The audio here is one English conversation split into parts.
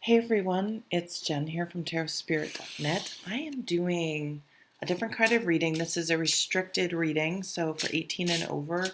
Hey everyone, it's Jen here from tarotspirit.net. I am doing a different kind of reading. This is a restricted reading, so for 18 and over,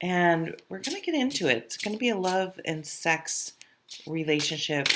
and we're going to get into it. It's going to be a love and sex relationship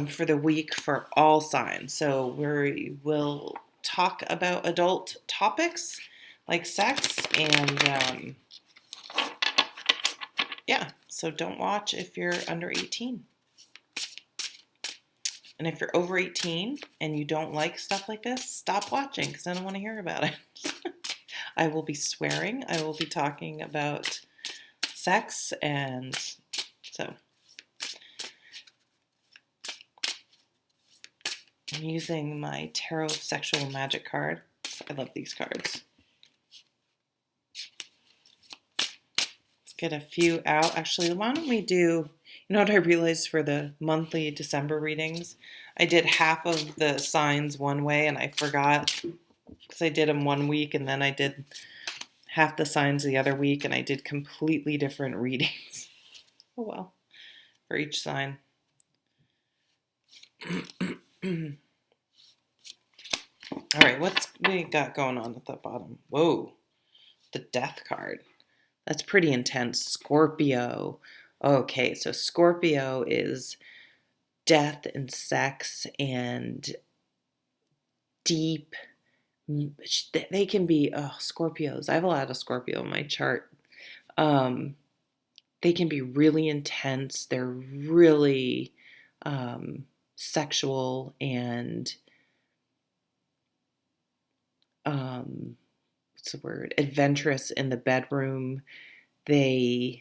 for the week for all signs. So we will talk about adult topics like sex, and yeah, so don't watch if you're under 18. And if you're over 18 and you don't like stuff like this, stop watching because I don't want to hear about it. I will be swearing. I will be talking about sex, and so I'm using my Tarot Sexual Magic card. I love these cards. Let's get a few out. Actually, why don't we do, you know what I realized for the monthly December readings? I did half of the signs one way and I forgot because I did them one week and then I did half the signs the other week and I did completely different readings. Oh well, for each sign. All right, what's we got going on at the bottom? Whoa, the Death card. That's pretty intense. Scorpio. Okay, so Scorpio is death and sex and deep. They can be Scorpios. I have a lot of Scorpio in my chart. They can be really intense. They're really sexual and what's the word? Adventurous in the bedroom. They're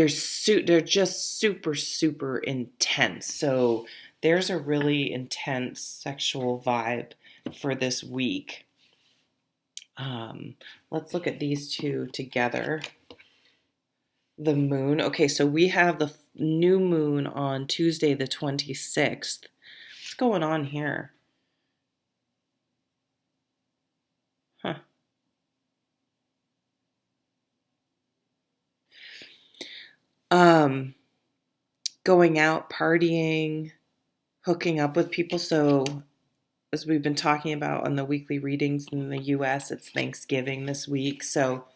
just super intense. So there's a really intense sexual vibe for this week. Let's look at these two together. The moon. Okay, so we have the new moon on Tuesday the 26th. What's going on here? Huh. Going out, partying, hooking up with people. So as we've been talking about on the weekly readings in the US, it's Thanksgiving this week. So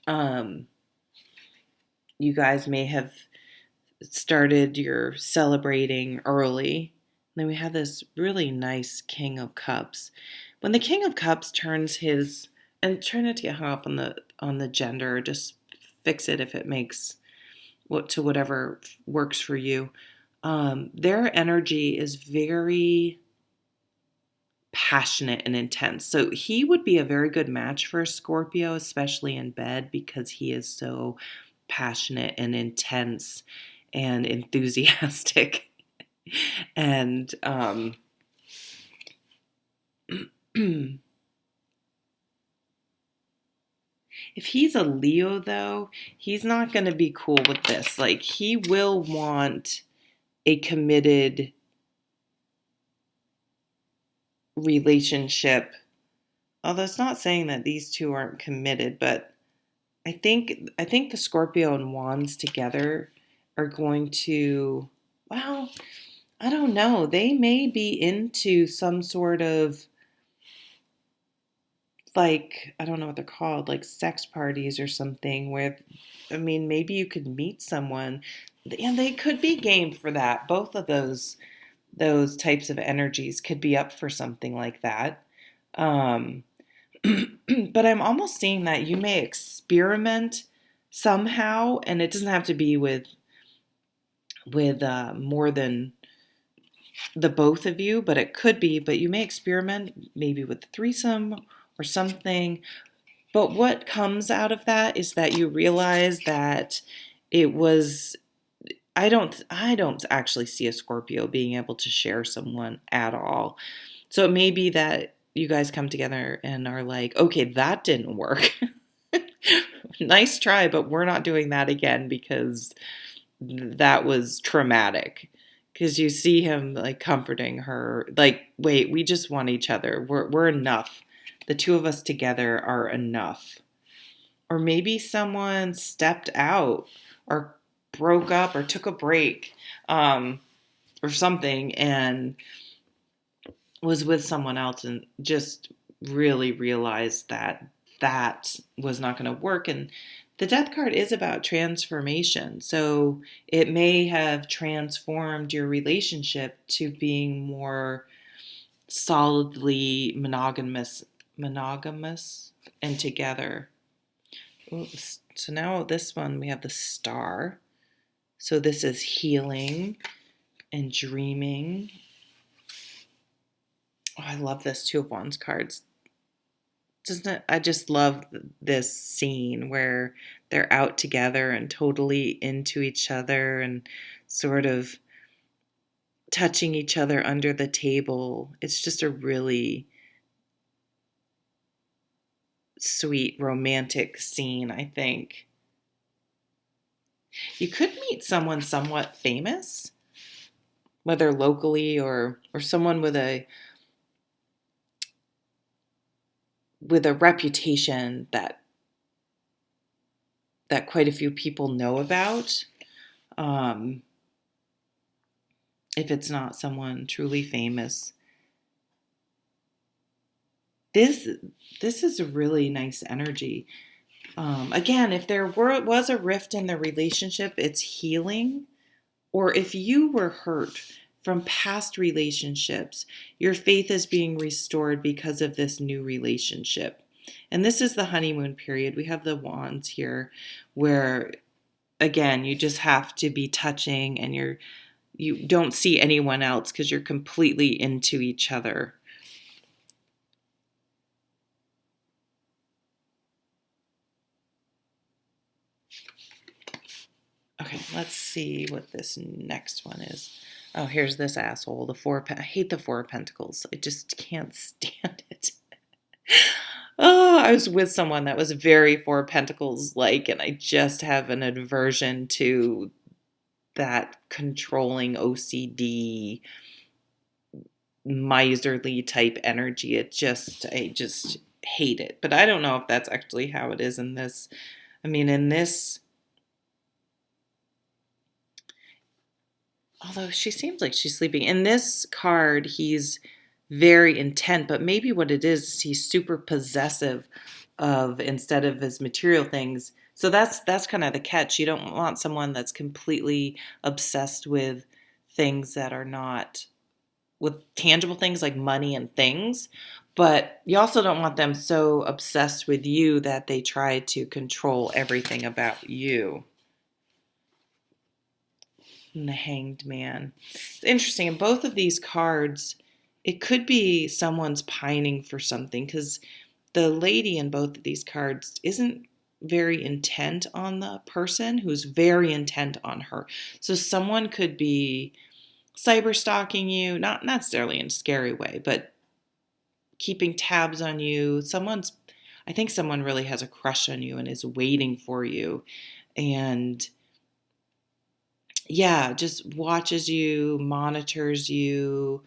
you guys may have started your celebrating early. And then we have this really nice King of Cups. When the King of Cups turns his, and try not to get hung up on the gender, just fix it if it makes to whatever works for you. Their energy is very passionate and intense. So he would be a very good match for a Scorpio, especially in bed, because he is so passionate and intense and enthusiastic. And if he's a Leo, though, he's not going to be cool with this. Like, he will want a committed relationship. Although it's not saying that these two aren't committed, but I think the Scorpio and Wands together are going to, well, I don't know. They may be into some sort of, like, I don't know what they're called, like sex parties or something where, I mean, maybe you could meet someone and they could be game for that. Both of those types of energies could be up for something like that. Um, but I'm almost seeing that you may experiment somehow, and it doesn't have to be with more than the both of you, but it could be. But you may experiment maybe with threesome or something. But what comes out of that is that you realize that it was. I don't actually see a Scorpio being able to share someone at all. So it may be that you guys come together and are like, okay, that didn't work. Nice try, but we're not doing that again because that was traumatic. Because you see him like comforting her, like, wait, we just want each other. We're enough. The two of us together are enough. Or maybe someone stepped out or broke up or took a break. or something, and was with someone else and just really realized that that was not going to work. And the death card is about transformation. So it may have transformed your relationship to being more solidly monogamous and together. Oops. So now this one we have the star. So this is healing and dreaming. Oh, I love this Two of Wands cards. Doesn't it? I just love this scene where they're out together and totally into each other and sort of touching each other under the table. It's just a really sweet romantic scene, I think. You could meet someone somewhat famous, whether locally or someone with a reputation that quite a few people know about. If it's not someone truly famous. This is a really nice energy. Again, if there was a rift in the relationship, it's healing. Or if you were hurt from past relationships, your faith is being restored because of this new relationship. And this is the honeymoon period. We have the wands here where, again, you just have to be touching and you don't see anyone else because you're completely into each other. Okay, let's see what this next one is. Oh, here's this asshole. I hate the Four of Pentacles. I just can't stand it. Oh, I was with someone that was very Four of Pentacles like, and I just have an aversion to that controlling OCD miserly type energy. I just hate it. But I don't know if that's actually how it is in this. I mean, in this, although she seems like she's sleeping. In this card, he's very intent, but maybe what it is he's super possessive of instead of his material things. So that's kind of the catch. You don't want someone that's completely obsessed with things that are not with tangible things like money and things, but you also don't want them so obsessed with you that they try to control everything about you. And the Hanged Man. It's interesting. In both of these cards, it could be someone's pining for something because the lady in both of these cards isn't very intent on the person who's very intent on her. So someone could be cyber stalking you, not necessarily in a scary way, but keeping tabs on you. I think someone really has a crush on you and is waiting for you. And yeah, just watches you, monitors you.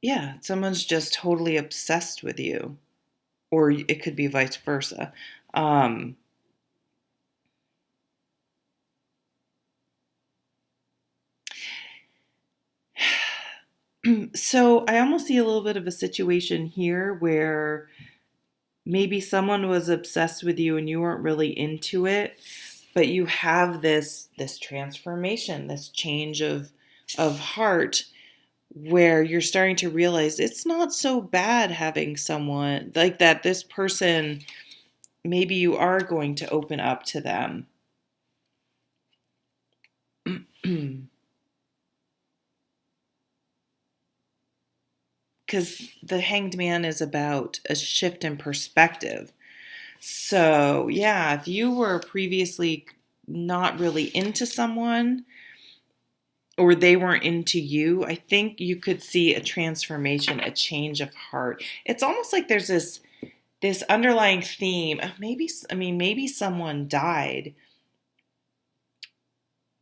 Yeah, someone's just totally obsessed with you. Or it could be vice versa. So I almost see a little bit of a situation here where maybe someone was obsessed with you and you weren't really into it, but you have this transformation, this change of heart where you're starting to realize it's not so bad having someone like that. This person, maybe you are going to open up to them. Because the Hanged Man is about a shift in perspective. So, yeah, if you were previously not really into someone or they weren't into you, I think you could see a transformation, a change of heart. It's almost like there's this underlying theme. Maybe someone died.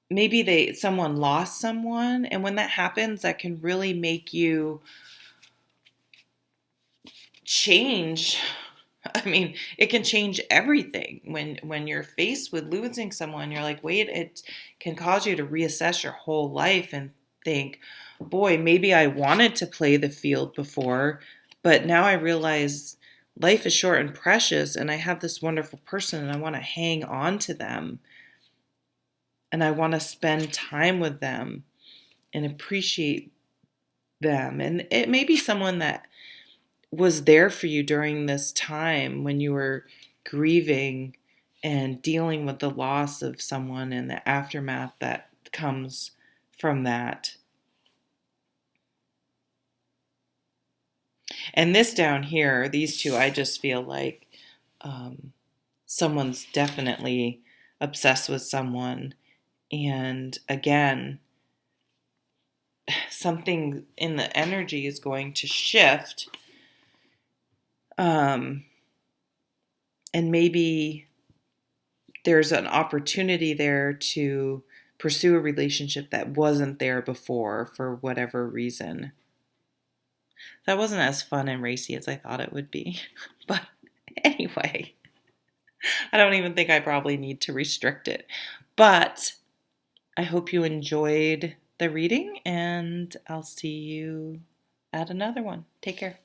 Maybe someone lost someone, and when that happens, that can really make you change I mean, it can change everything. When you're faced with losing someone, you're like, wait, it can cause you to reassess your whole life and think, boy, maybe I wanted to play the field before, but now I realize life is short and precious, and I have this wonderful person, and I want to hang on to them, and I want to spend time with them and appreciate them. And it may be someone that was there for you during this time when you were grieving and dealing with the loss of someone and the aftermath that comes from that. And this down here, these two, I just feel like someone's definitely obsessed with someone. And again, something in the energy is going to shift. And maybe there's an opportunity there to pursue a relationship that wasn't there before for whatever reason. That wasn't as fun and racy as I thought it would be. But anyway, I don't even think I probably need to restrict it. But I hope you enjoyed the reading, and I'll see you at another one. Take care.